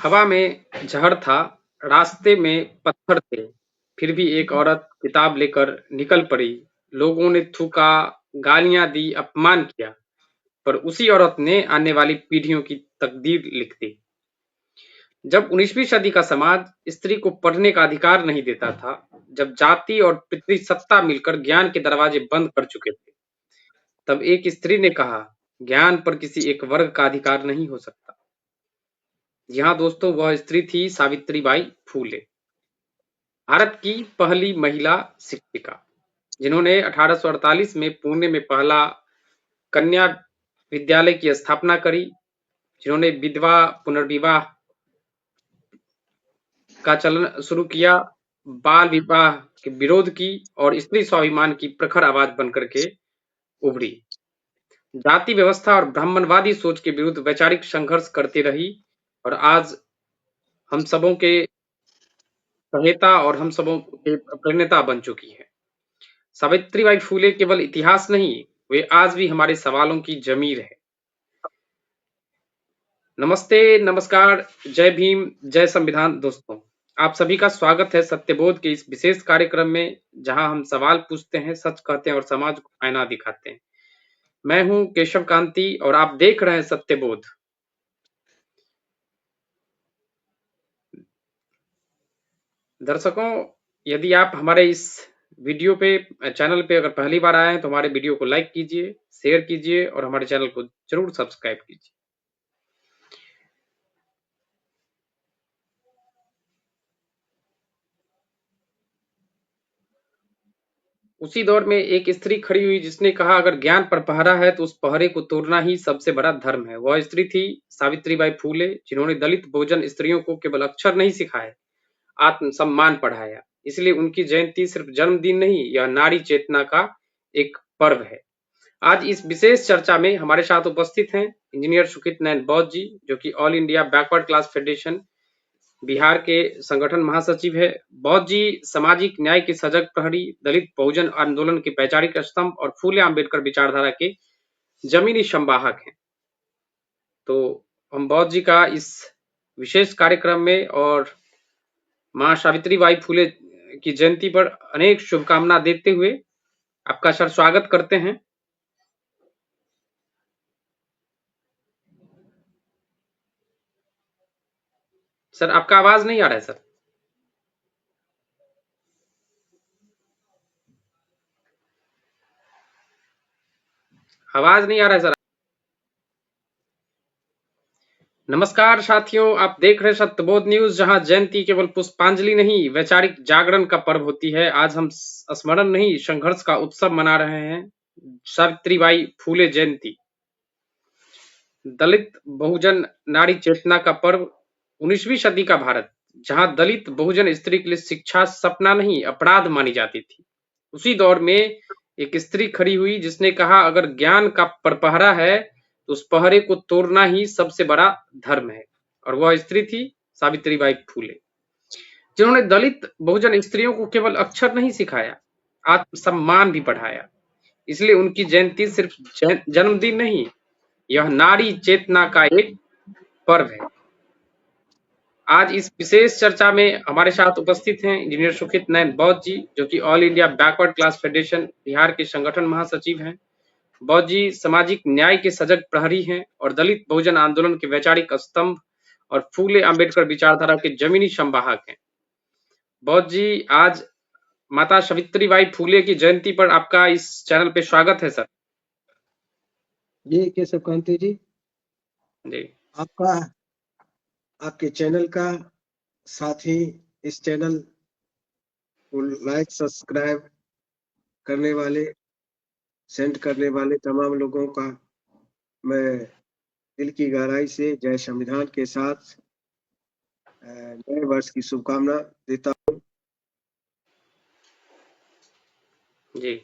हवा में जहर था, रास्ते में पत्थर थे, फिर भी एक औरत किताब लेकर निकल पड़ी। लोगों ने थूका, गालियां दी, अपमान किया, पर उसी औरत ने आने वाली पीढ़ियों की तकदीर लिख दी। जब 19वीं सदी का समाज स्त्री को पढ़ने का अधिकार नहीं देता था, जब जाति और पितृसत्ता मिलकर ज्ञान के दरवाजे बंद कर चुके थे, तब एक स्त्री ने कहा, ज्ञान पर किसी एक वर्ग का अधिकार नहीं हो सकता। जी हाँ दोस्तों, वह स्त्री थी सावित्रीबाई फूले, भारत की पहली महिला शिक्षिका, जिन्होंने 1848 में पुणे में पहला कन्या विद्यालय की स्थापना करी, जिन्होंने विधवा पुनर्विवाह का चलन शुरू किया, बाल विवाह के विरोध की और स्त्री स्वाभिमान की प्रखर आवाज बनकर के उभरी। जाति व्यवस्था और ब्राह्मणवादी सोच के विरुद्ध वैचारिक संघर्ष करती रही और आज हम सबों के सहेता और हम सबों के प्रणेता बन चुकी है। सावित्रीबाई फूले केवल इतिहास नहीं, वे आज भी हमारे सवालों की जमीर है। नमस्ते, नमस्कार, जय भीम, जय संविधान दोस्तों। आप सभी का स्वागत है सत्यबोध के इस विशेष कार्यक्रम में, जहां हम सवाल पूछते हैं, सच कहते हैं और समाज को आईना दिखाते हैं। मैं हूं केशव कांति और आप देख रहे हैं सत्यबोध। दर्शकों, यदि आप हमारे इस वीडियो पे चैनल पे अगर पहली बार आए हैं तो हमारे वीडियो को लाइक कीजिए, शेयर कीजिए और हमारे चैनल को जरूर सब्सक्राइब कीजिए। उसी दौर में एक स्त्री खड़ी हुई जिसने कहा, अगर ज्ञान पर पहरा है तो उस पहरे को तोड़ना ही सबसे बड़ा धर्म है। वह स्त्री थी सावित्रीबाई फूले, जिन्होंने दलित बहुजन स्त्रियों को केवल अक्षर नहीं सिखाए, आत्मसम्मान पढ़ाया। इसलिए उनकी जयंती सिर्फ जन्मदिन नहीं, यह नारी चेतना का एक पर्व है। आज इस विशेष चर्चा में हमारे साथ उपस्थित हैं इंजीनियर सुखित नयन बौद्ध जी, जो कि all India backward class federation Bihar के संगठन महासचिव है। बौद्ध जी सामाजिक न्याय के सजग प्रहरी, दलित बहुजन आंदोलन के वैचारिक स्तंभ और फूले आंबेडकर विचारधारा के जमीनी संवाहक हैं। तो हम बौद्ध जी का इस विशेष कार्यक्रम में और मां सावित्रीबाई फूले की जयंती पर अनेक शुभकामना देते हुए आपका सर स्वागत करते हैं। सर, आपका आवाज नहीं आ रहा है सर। आवाज नहीं आ रहा है सर। नमस्कार साथियों, आप देख रहे हैं सत्यबोध न्यूज, जहां जयंती केवल पुष्पांजलि नहीं, वैचारिक जागरण का पर्व होती है। आज हम स्मरण नहीं, संघर्ष का उत्सव मना रहे हैं। सावित्रीबाई फूले जयंती, दलित बहुजन नारी चेतना का पर्व। 19वीं सदी का भारत, जहां दलित बहुजन स्त्री के लिए शिक्षा सपना नहीं, अपराध मानी जाती थी, उसी दौर में एक स्त्री खड़ी हुई जिसने कहा, अगर ज्ञान का परपहरा है तो उस पहरे को तोड़ना ही सबसे बड़ा धर्म है। और वह स्त्री थी सावित्रीबाई फूले, जिन्होंने दलित बहुजन स्त्रियों को केवल अक्षर नहीं सिखाया, आत्मसम्मान भी पढ़ाया। इसलिए उनकी जयंती सिर्फ जन्मदिन नहीं, यह नारी चेतना का एक पर्व है। आज इस विशेष चर्चा में हमारे साथ उपस्थित हैं इंजीनियर सुखित नयन बौद्ध जी, जो कि all India backward class federation Bihar के संगठन महासचिव हैं। बौद्ध जी सामाजिक न्याय के सजग प्रहरी हैं और दलित बहुजन आंदोलन के वैचारिक स्तंभ और फूले आंबेडकर विचारधारा के जमीनी संवाहक हैं। बौद्ध जी, आज माता सावित्रीबाई फूले की जयंती पर आपका इस चैनल पे स्वागत है सर। जी केशव कांति जी, जी आपका आपके चैनल का, साथ ही इस चैनल को लाइक सब्सक्राइब करने वाले, सेंड करने वाले तमाम लोगों का मैं दिल की गहराई से जय संविधान के साथ नए वर्ष की शुभकामना देता हूं। जी,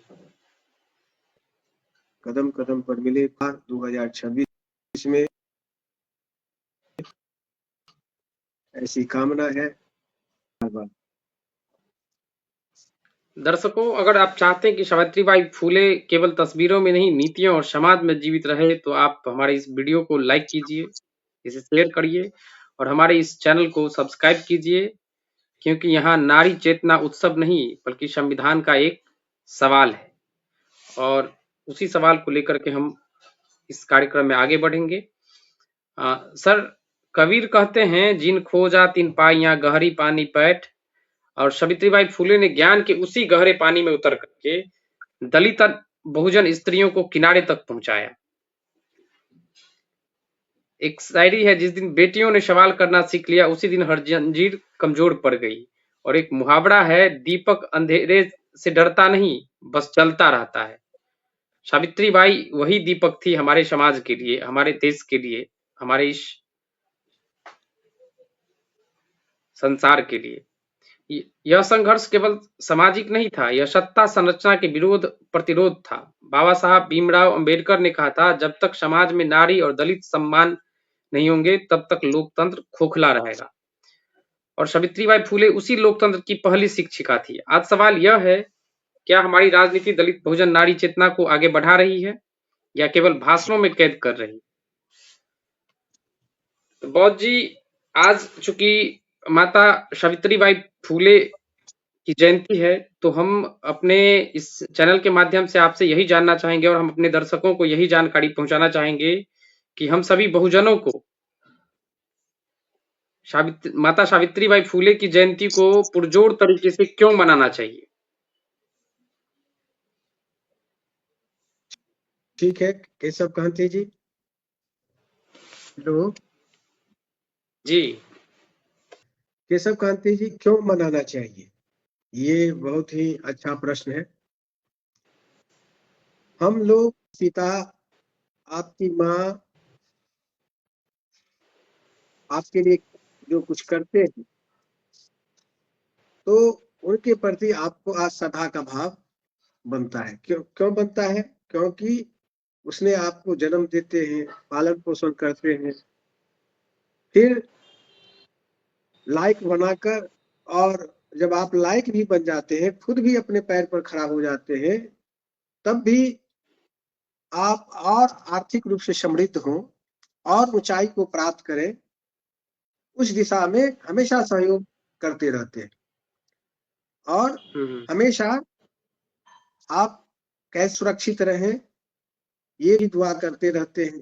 कदम कदम पर मिले पार 2026 में, ऐसी कामना है। दर्शकों, अगर आप चाहते हैं कि सावित्रीबाई फूले केवल तस्वीरों में नहीं, नीतियों और समाज में जीवित रहे, तो आप हमारे इस वीडियो को लाइक कीजिए, इसे शेयर करिए और हमारे इस चैनल को सब्सक्राइब कीजिए, क्योंकि यहाँ नारी चेतना उत्सव नहीं बल्कि संविधान का एक सवाल है और उसी सवाल को लेकर के हम इस कार्यक्रम में आगे बढ़ेंगे। सर, कबीर कहते हैं, जिन खोजा तिन पाइया गहरी पानी पैठ, और सावित्रीबाई फुले ने ज्ञान के उसी गहरे पानी में उतर करके दलित बहुजन स्त्रियों को किनारे तक पहुंचाया। एक शायरी है, जिस दिन बेटियों ने सवाल करना सीख लिया उसी दिन हर जंजीर कमजोर पड़ गई। और एक मुहावरा है, दीपक अंधेरे से डरता नहीं बस जलता रहता है। सावित्रीबाई वही दीपक थी हमारे समाज के लिए, हमारे देश के लिए, हमारे इस संसार के लिए। यह संघर्ष केवल सामाजिक नहीं था, यह सत्ता संरचना के विरोध प्रतिरोध था। बाबा साहब भीमराव अंबेडकर ने कहा था, जब तक समाज में नारी और दलित सम्मान नहीं होंगे तब तक लोकतंत्र खोखला रहेगा। और सावित्रीबाई फुले उसी लोकतंत्र की पहली शिक्षिका थी। आज सवाल यह है, क्या हमारी राजनीति दलित बहुजन नारी चेतना को आगे बढ़ा रही है या केवल भाषणों में कैद कर रही? तो बौद्ध जी, आज चूंकि माता सावित्रीबाई फुले की जयंती है, तो हम अपने इस चैनल के माध्यम से आपसे यही जानना चाहेंगे और हम अपने दर्शकों को यही जानकारी पहुंचाना चाहेंगे कि हम सभी बहुजनों को माता सावित्रीबाई फुले की जयंती को पुरजोर तरीके से क्यों मनाना चाहिए? ठीक है केशव कांति जी। हेलो जी। केशव कांति जी, क्यों मनाना चाहिए, ये बहुत ही अच्छा प्रश्न है। हम लोग पिता, आपकी माँ आपके लिए जो कुछ करते हैं, तो उनके प्रति आपको आज श्रद्धा का भाव बनता है। क्यों बनता है? क्योंकि उसने आपको जन्म देते हैं, पालन पोषण करते हैं, फिर लायक बनाकर, और जब आप लायक भी बन जाते हैं, खुद भी अपने पैर पर खड़ा हो जाते हैं, तब भी आप और आर्थिक रूप से समृद्ध हों और ऊंचाई को प्राप्त करें, उस दिशा में हमेशा सहयोग करते रहते हैं। और हमेशा आप कैसे सुरक्षित रहें, ये भी दुआ करते रहते हैं।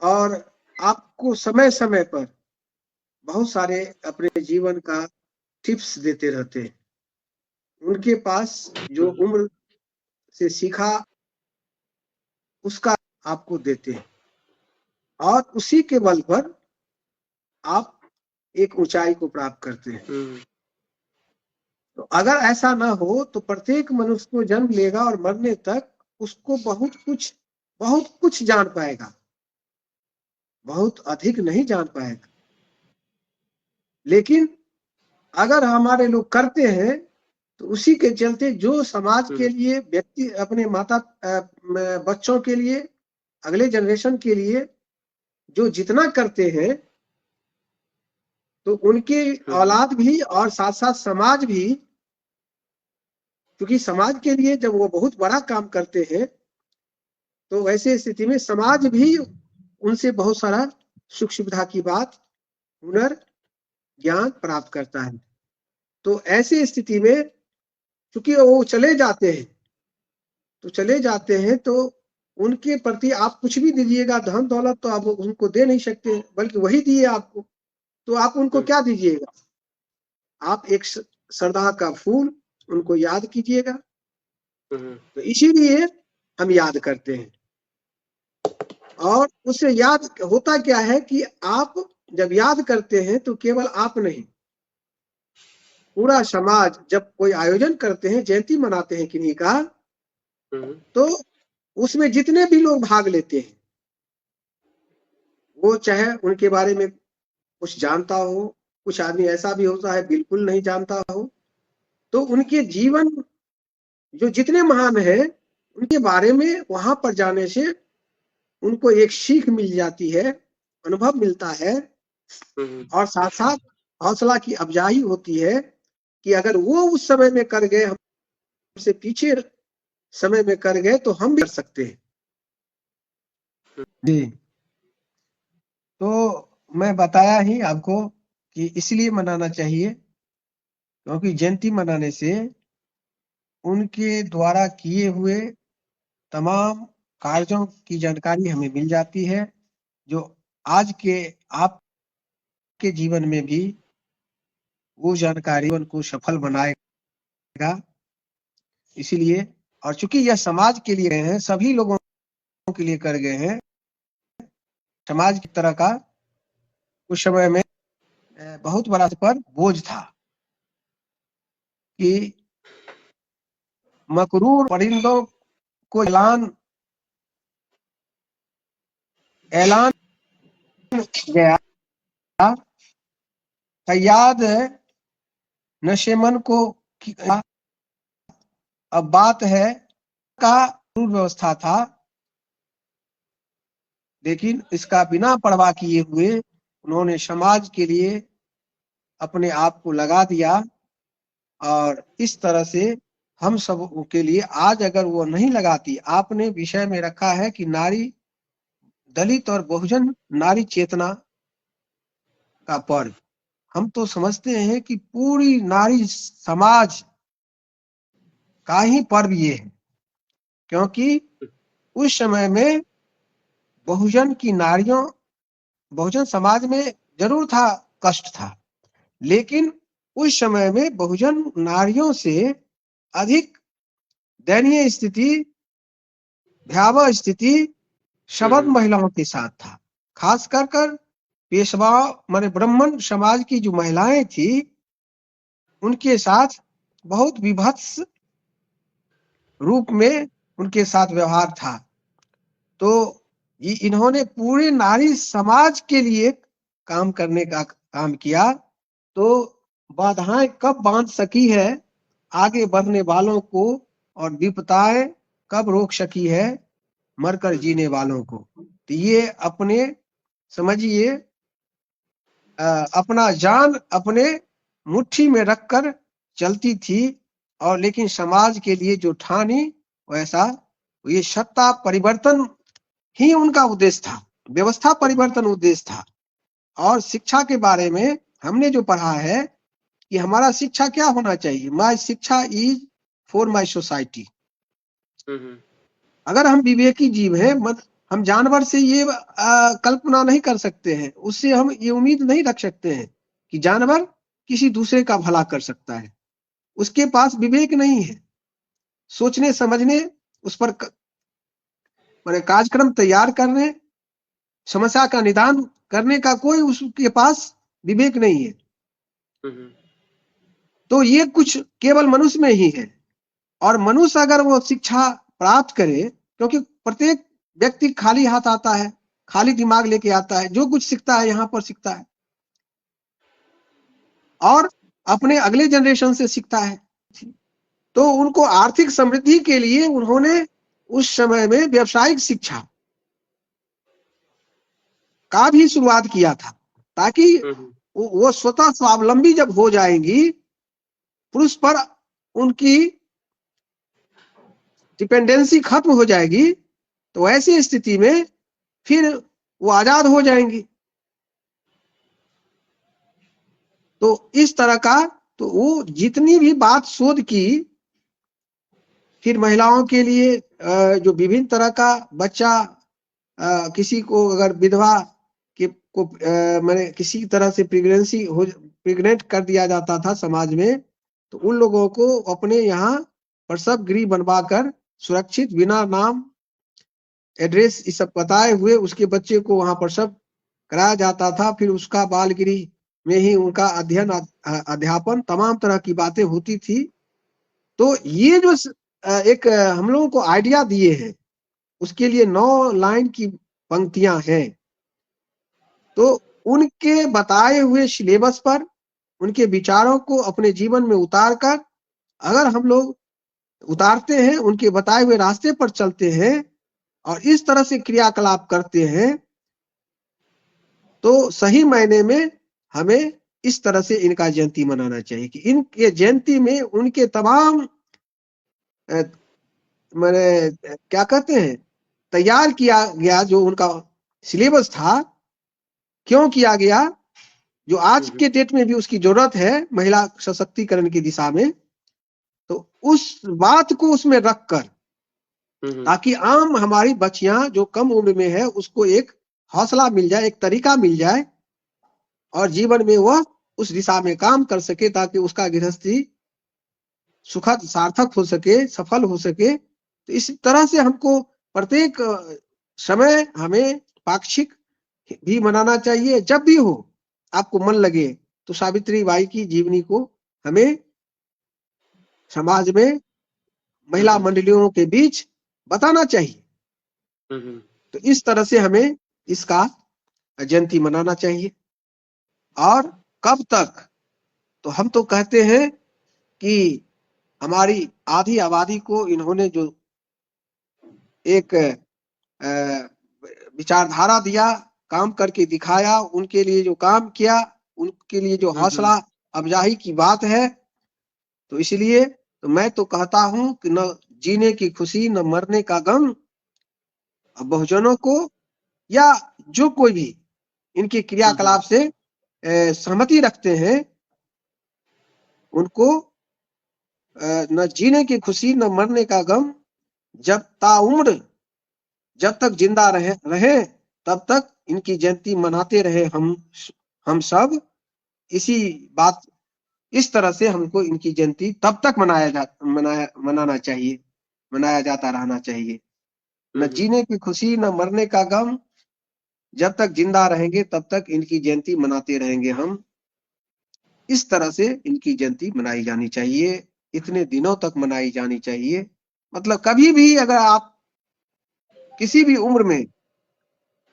और आपको समय समय पर बहुत सारे अपने जीवन का टिप्स देते रहते हैं। उनके पास जो उम्र से सीखा उसका आपको देते हैं, और उसी के बल पर आप एक ऊंचाई को प्राप्त करते हैं। तो अगर ऐसा ना हो तो प्रत्येक मनुष्य को जन्म लेगा और मरने तक उसको बहुत कुछ जान पाएगा, बहुत अधिक नहीं जान पाएगा। लेकिन अगर हमारे लोग करते हैं तो उसी के चलते जो समाज के लिए, व्यक्ति अपने माता बच्चों के लिए, अगले जनरेशन के लिए जो जितना करते हैं, तो उनके औलाद भी और साथ साथ समाज भी, क्योंकि समाज के लिए जब वो बहुत बड़ा काम करते हैं तो वैसे स्थिति में समाज भी उनसे बहुत सारा सुख सुविधा की बात, हुनर, ज्ञान प्राप्त करता है। तो ऐसी स्थिति में क्योंकि वो चले जाते हैं तो उनके प्रति आप कुछ भी दीजिएगा, धन दौलत तो आप उनको दे नहीं सकते, बल्कि वही दिए आपको, तो आप उनको क्या दीजिएगा? आप एक श्रद्धा का फूल उनको याद कीजिएगा। तो इसीलिए हम याद करते हैं। और उससे याद होता क्या है कि आप जब याद करते हैं तो केवल आप नहीं, पूरा समाज जब कोई आयोजन करते हैं, जयंती मनाते हैं किन्हीं का, तो उसमें जितने भी लोग भाग लेते हैं, वो चाहे उनके बारे में कुछ जानता हो, कुछ आदमी ऐसा भी होता है बिल्कुल नहीं जानता हो, तो उनके जीवन जो जितने महान है उनके बारे में वहां पर जाने से उनको एक सीख मिल जाती है, अनुभव मिलता है, और साथ साथ हौसला की अफजाई होती है कि अगर वो उस समय में कर गए, हमसे पीछे समय में कर गए, तो हम भी कर सकते हैं। जी, तो मैं बताया ही आपको कि इसलिए मनाना चाहिए क्योंकि जयंती मनाने से उनके द्वारा किए हुए तमाम कार्यों की जानकारी हमें मिल जाती है, जो आज के आपके जीवन में भी वो जानकारी उनको सफल बनाएगा। इसीलिए, और चूंकि यह समाज के लिए गए हैं, सभी लोगों के लिए कर गए हैं, समाज की तरह का उस समय में बहुत बड़ा पर बोझ था कि मकरूर परिंदों को ऐलान गया, फैयाद नशेमन को अब बात है का व्यवस्था था, लेकिन इसका बिना परवाह किए हुए उन्होंने समाज के लिए अपने आप को लगा दिया। और इस तरह से हम सब के लिए आज अगर वो नहीं लगाती, आपने विषय में रखा है कि नारी, दलित और बहुजन नारी चेतना का पर्व, हम तो समझते हैं कि पूरी नारी समाज का ही पर्व ये है, क्योंकि उस समय में बहुजन की नारियों, बहुजन समाज में जरूर था, कष्ट था, लेकिन उस समय में बहुजन नारियों से अधिक दयनीय स्थिति, भयावह स्थिति शबद महिलाओं के साथ था। खास कर पेशवा माने ब्राह्मण समाज की जो महिलाएं थी, उनके साथ बहुत विभत्स रूप में उनके साथ व्यवहार था। तो इन्होंने पूरे नारी समाज के लिए काम करने का काम किया। तो बाधाएं कब बांध सकी है आगे बढ़ने वालों को, और विपताएं कब रोक सकी है मरकर जीने वालों को। तो ये अपने समझिए अपना जान अपने मुट्ठी में रखकर चलती थी, और लेकिन समाज के लिए जो ठानी वैसा, ये सत्ता परिवर्तन ही उनका उद्देश्य था, व्यवस्था परिवर्तन उद्देश्य था। और शिक्षा के बारे में हमने जो पढ़ा है कि हमारा शिक्षा क्या होना चाहिए, माय शिक्षा इज फॉर माय सोसाइटी। अगर हम विवेकी जीव हैं, हम जानवर से ये कल्पना नहीं कर सकते हैं, उससे हम ये उम्मीद नहीं रख सकते हैं कि जानवर किसी दूसरे का भला कर सकता है। उसके पास विवेक नहीं है, सोचने समझने, उस पर माने कार्यक्रम तैयार करने, समस्या का निदान करने का कोई उसके पास विवेक नहीं है। तो ये कुछ केवल मनुष्य में ही है। और मनुष्य अगर वो शिक्षा प्राप्त करे, क्योंकि प्रत्येक व्यक्ति खाली हाथ आता है, खाली दिमाग लेके आता है, जो कुछ सीखता है यहाँ पर सीखता है और अपने अगले जनरेशन से सीखता है। तो उनको आर्थिक समृद्धि के लिए उन्होंने उस समय में व्यावसायिक शिक्षा का भी शुरुआत किया था, ताकि वो स्वतः स्वावलंबी जब हो जाएंगी, पुरुष पर उनकी डिपेंडेंसी खत्म हो जाएगी, तो ऐसी स्थिति में फिर वो आजाद हो जाएंगी। तो इस तरह का, तो वो जितनी भी बात शोध की, फिर महिलाओं के लिए जो विभिन्न तरह का बच्चा, किसी को अगर विधवा के को मैंने किसी तरह से प्रेग्नेंट कर दिया जाता था समाज में, तो उन लोगों को अपने यहाँ प्रसव गृह बनवाकर सुरक्षित, बिना नाम एड्रेस ये सब बताए हुए उसके बच्चे को वहां प्रसव कराया जाता था। फिर उसका बाल गृह में ही उनका अध्ययन, अध्यापन, तमाम तरह की बातें होती थी। तो ये जो एक हम लोगों को आइडिया दिए हैं, उसके लिए 9 लाइन की पंक्तियां हैं। तो उनके बताए हुए सिलेबस पर उनके विचारों को अपने जीवन में उतार कर, अगर हम लोग उतारते हैं, उनके बताए हुए रास्ते पर चलते हैं और इस तरह से क्रियाकलाप करते हैं, तो सही मायने में हमें इस तरह से इनका जयंती मनाना चाहिए कि इनके जयंती में उनके तमाम मैंने क्या कहते हैं, तैयार किया गया जो उनका सिलेबस था, क्यों किया गया, जो आज के डेट में भी उसकी जरूरत है महिला सशक्तिकरण की दिशा में, तो उस बात को उसमें रखकर, ताकि आम हमारी बच्चियां जो कम उम्र में है उसको एक हौसला मिल जाए, एक तरीका मिल जाए और जीवन में वह उस दिशा में काम कर सके, ताकि उसका गृहस्थी सुखद सार्थक हो सके, सफल हो सके। तो इस तरह से हमको प्रत्येक समय हमें पाक्षिक भी मनाना चाहिए। जब भी हो आपको मन लगे तो सावित्री बाई की जीवनी को हमें समाज में महिला मंडलियों के बीच बताना चाहिए। तो इस तरह से हमें इसका जयंती मनाना चाहिए। और कब तक, तो हम तो कहते हैं कि हमारी आधी आबादी को इन्होंने जो एक विचारधारा दिया, काम करके दिखाया, उनके लिए जो काम किया, उनके लिए जो हौसला अफजाई की बात है, तो इसलिए तो मैं तो कहता हूं कि न जीने की खुशी न मरने का गम, बहुजनों को या जो कोई भी इनके क्रियाकलाप से सहमति रखते हैं, उनको न जीने की खुशी न मरने का गम, जब ताउम्र जब तक जिंदा रहे तब तक इनकी जयंती मनाते रहे हम सब। इसी बात, इस तरह से हमको इनकी जयंती तब तक मनाना चाहिए, मनाया जाता रहना चाहिए। न जीने की खुशी न मरने का गम, जब तक जिंदा रहेंगे तब तक इनकी जयंती मनाते रहेंगे हम। इस तरह से इनकी जयंती मनाई जानी चाहिए, इतने दिनों तक मनाई जानी चाहिए। मतलब कभी भी अगर आप किसी भी उम्र में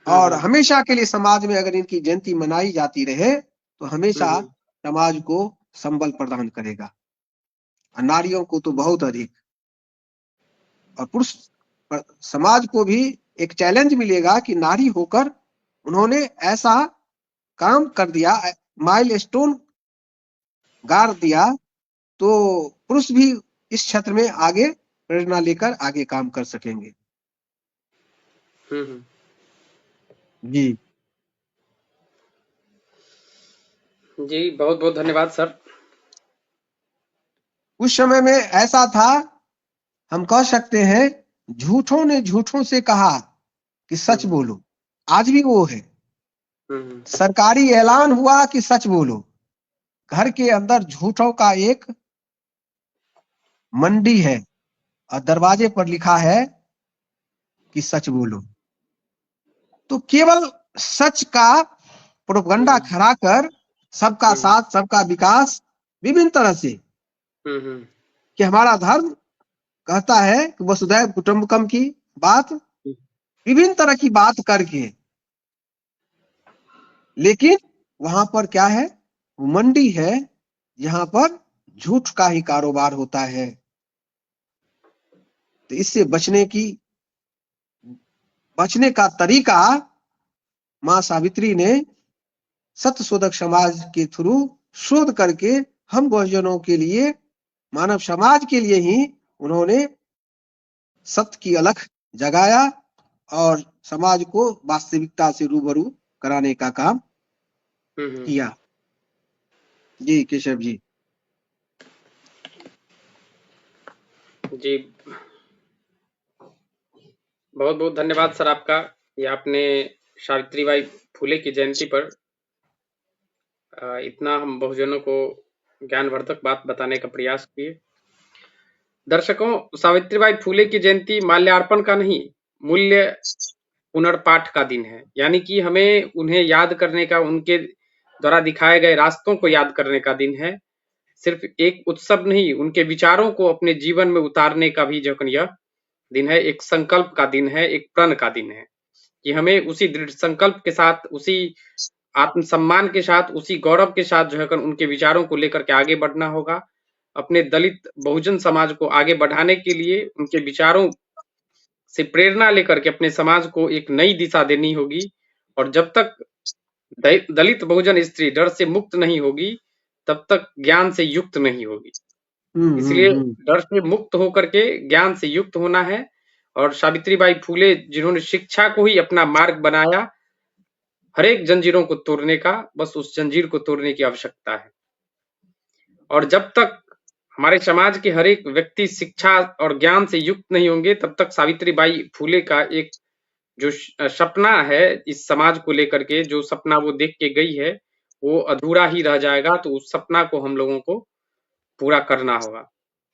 और हमेशा के लिए समाज में अगर इनकी जयंती मनाई जाती रहे तो हमेशा समाज को संबल प्रदान करेगा, और नारियों को तो बहुत अधिक, और पुरुष समाज को भी एक चैलेंज मिलेगा कि नारी होकर उन्होंने ऐसा काम कर दिया, माइलस्टोन गाड़ दिया, तो पुरुष भी इस क्षेत्र में आगे प्रेरणा लेकर आगे काम कर सकेंगे। जी जी, बहुत बहुत धन्यवाद सर। उस समय में ऐसा था, हम कह सकते हैं झूठों ने झूठों से कहा कि सच बोलो, आज भी वो है। सरकारी ऐलान हुआ कि सच बोलो, घर के अंदर झूठों का एक मंडी है और दरवाजे पर लिखा है कि सच बोलो। तो केवल सच का प्रोपगंडा खड़ा कर सबका साथ सबका विकास, विभिन्न तरह से कि हमारा धर्म कहता है कि वसुधैव कुटुंबकम की बात, विभिन्न तरह की बात करके, लेकिन वहां पर क्या है, मंडी है जहां पर झूठ का ही कारोबार होता है। तो इससे बचने का तरीका मां सावित्री ने सत्यशोधक समाज के थ्रू शोध करके हम बहुजनों के लिए, मानव समाज के लिए ही उन्होंने सत्य की अलख जगाया और समाज को वास्तविकता से रूबरू कराने का काम किया। जी केशव जी। जी, बहुत बहुत धन्यवाद सर आपका। ये आपने सावित्रीबाई फुले की जयंती पर इतना हम बहुजनों को ज्ञानवर्धक बात बताने का प्रयास किए। दर्शकों, सावित्रीबाई फुले की जयंती माल्यार्पण का नहीं, मूल्य पुनर्पाठ का दिन है। यानी कि हमें उन्हें याद करने का, उनके द्वारा दिखाए गए रास्तों को याद करने का दिन है। सिर्फ एक उत्सव नहीं, उनके विचारों को अपने जीवन में उतारने का भी जो यह दिन है, एक संकल्प का दिन है, एक प्रण का दिन है कि हमें उसी दृढ़ संकल्प के साथ, उसी आत्मसम्मान के साथ, उसी गौरव के साथ जो है उनके विचारों को लेकर के आगे बढ़ना होगा। अपने दलित बहुजन समाज को आगे बढ़ाने के लिए उनके विचारों से प्रेरणा लेकर के अपने समाज को एक नई दिशा देनी होगी। और जब तक दलित बहुजन स्त्री डर से मुक्त नहीं होगी, तब तक ज्ञान से युक्त नहीं होगी। इसलिए डर से मुक्त होकर के ज्ञान से युक्त होना है। और सावित्रीबाई फुले जिन्होंने शिक्षा को ही अपना मार्ग बनाया, हर एक जंजीरों को तोड़ने का, बस उस जंजीर को तोड़ने की आवश्यकता है। और जब तक हमारे समाज के हर एक व्यक्ति शिक्षा और ज्ञान से युक्त नहीं होंगे, तब तक सावित्रीबाई फूले का एक जो सपना है इस समाज को लेकर के, जो सपना वो देख के गई है, वो अधूरा ही रह जाएगा। तो उस सपना को हम लोगों को पूरा करना होगा।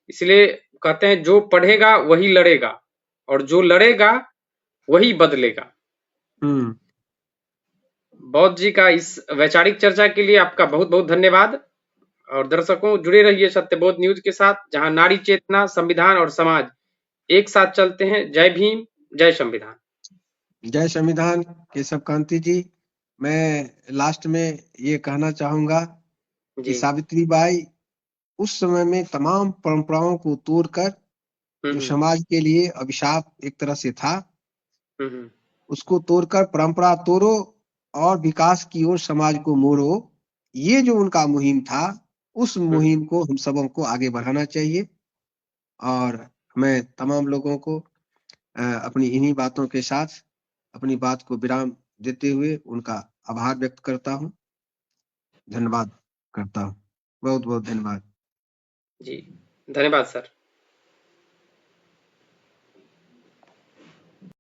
इसलिए कहते हैं, जो पढ़ेगा वही लड़ेगा, और जो लड़ेगा वही बदलेगा। बौद्ध जी का इस वैचारिक चर्चा के लिए आपका बहुत बहुत धन्यवाद। और दर्शकों, जुड़े रहिए सत्यबोध न्यूज के साथ, जहां नारी चेतना, संविधान और समाज एक साथ चलते हैं। जय भीम, जय संविधान। जय संविधान। केशव कांति जी, मैं लास्ट में ये कहना चाहूंगा कि जी। सावित्रीबाई उस समय में तमाम परंपराओं को तोड़कर, जो समाज के लिए अभिशाप एक तरह से था, उसको तोड़कर परंपरा तोड़ो और विकास की ओर समाज को मोड़ो, ये जो उनका मुहिम था, उस मुहिम को हम सबों को आगे बढ़ाना चाहिए। और मैं तमाम लोगों को अपनी इन्हीं बातों के साथ अपनी बात को विराम देते हुए उनका आभार व्यक्त करता हूँ, धन्यवाद करता हूँ। बहुत बहुत धन्यवाद। जी, धन्यवाद सर।